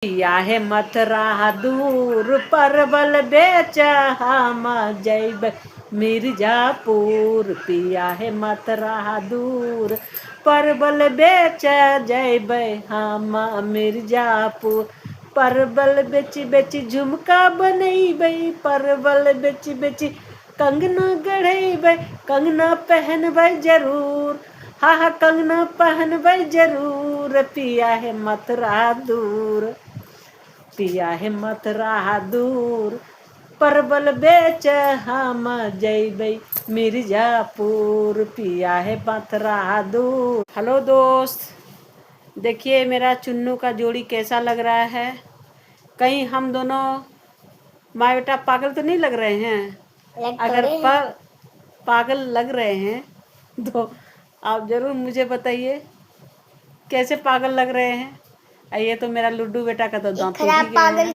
पिया है मथुरा दूर परवल बेच हम जैब मिर्जापुर। पिया है मथुरा दूर परवल बेच जैब हम मिर्जापुर। परवल बेची बेची झुमका बनैबै, परवल बेची बेची कंगना गढ़ैबै, कंगना पहनबै जरूर। हा हा कंगना पहनबै जरूर। पिया है मथुरा दूर, पिया है मथुरा दूर परवल बेच हम जैबै मिर्जापुर। पिया है मथुरा दूर। हेलो दोस्त, देखिए मेरा चुन्नू का जोड़ी कैसा लग रहा है। कहीं हम दोनों माँ बेटा पागल तो नहीं लग रहे हैं? अगर पागल लग रहे हैं तो आप जरूर मुझे बताइए कैसे पागल लग रहे हैं। ये तो मेरा लुड्डू बेटा का तो दांत टूट ही गए हैं।